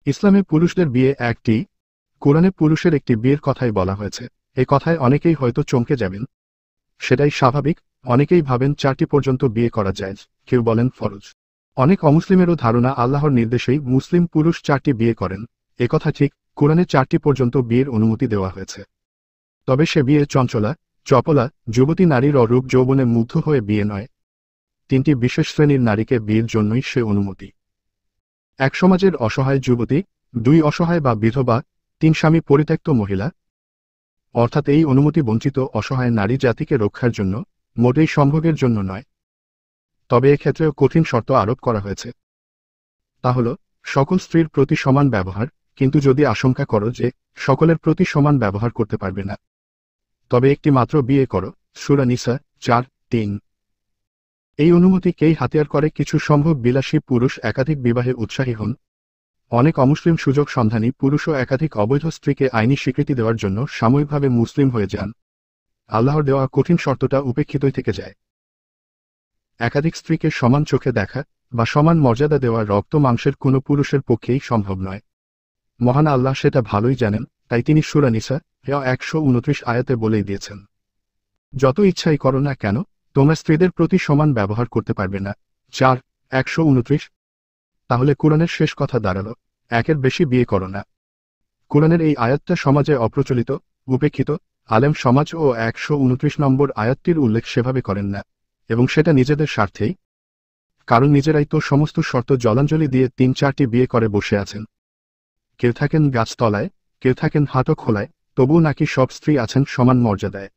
ইসলামে পুরুষদের বিয়ে একটি, কোরআনে পুরুষের একটি বিয়ের কথাই বলা হয়েছে। এই কথায় অনেকেই হয়তো চমকে যাবেন। সেটাই স্বাভাবিক। অনেকেই ভাবেন 4টি পর্যন্ত বিয়ে করা যায়, কেউ বলেন ফরজ। অনেক অমুসলিমেরও ধারণা আল্লাহর নির্দেশেই মুসলিম পুরুষ 4টি বিয়ে করেন। একথা ঠিক, কোরআনে 4টি পর্যন্ত বিয়ের অনুমতি দেওয়া হয়েছে। তবে সে বিয়ে চঞ্চলা, চপলা, যুবতী নারীর অরূপ যৌবনে মুগ্ধ হয়ে বিয়ে নয়। 3টি বিশেষ শ্রেণীর নারীকে বিয়ের জন্যই সে অনুমতি। 1 সমাজের অসহায় যুবতী, 2 অসহায় বা বিধবা, 3 স্বামী পরিত্যক্ত মহিলা। অর্থাৎ এই অনুমতি বঞ্চিত অসহায় নারী জাতিকে রক্ষার জন্য, মোটেই সম্ভোগের জন্য নয়। তবে এক্ষেত্রেও কঠিন শর্ত আরোপ করা হয়েছে। তা হল, সকল স্ত্রীর প্রতি সমান ব্যবহার, কিন্তু যদি আশঙ্কা করো যে সকলের প্রতি সমান ব্যবহার করতে পারবে না, তবে একটি মাত্র বিয়ে করো। সূরা নিসা 4:3। এই অনুমতিকেই হাতিয়ার করে কিছু সম্ভোগ বিলাসী পুরুষ একাধিক বিবাহে উৎসাহী হন। অনেক অমুসলিম সুযোগ সন্ধানী পুরুষও একাধিক অবৈধ স্ত্রীকে আইনি স্বীকৃতি দেওয়ার জন্য সাময়িকভাবে মুসলিম হয়ে যান। আল্লাহর দেওয়া কঠিন শর্তটা উপেক্ষিতই থেকে যায়। একাধিক স্ত্রীকে সমান চোখে দেখা বা সমান মর্যাদা দেওয়া রক্ত মাংসের কোনো পুরুষের পক্ষেই সম্ভব নয়। মহান আল্লাহ সেটা ভালোই জানেন, তাই তিনি সূরা নিসা 129 আয়াতে বলেই দিয়েছেন, যত ইচ্ছাই করো না কেন, তোমরা স্ত্রীদের প্রতি সমান ব্যবহার করতে পারবে না। 4:129। তাহলে কোরআনের শেষ কথা দাঁড়ালো, 1-এর বেশি বিয়ে করো না। কোরআনের এই আয়াতটা সমাজে অপ্রচলিত, উপেক্ষিত। আলেম সমাজ ও 129 নম্বর আয়াতটির উল্লেখ সেভাবে করেন না, এবং সেটা নিজেদের স্বার্থেই। কারণ নিজেরাই তো সমস্ত শর্ত জলাঞ্জলি দিয়ে 3-4টি বিয়ে করে বসে আছেন। কেউ থাকেন গাছতলায়, কেউ থাকেন হাঁটো খোলায়, তবুও নাকি সব স্ত্রী আছেন সমান মর্যাদায়।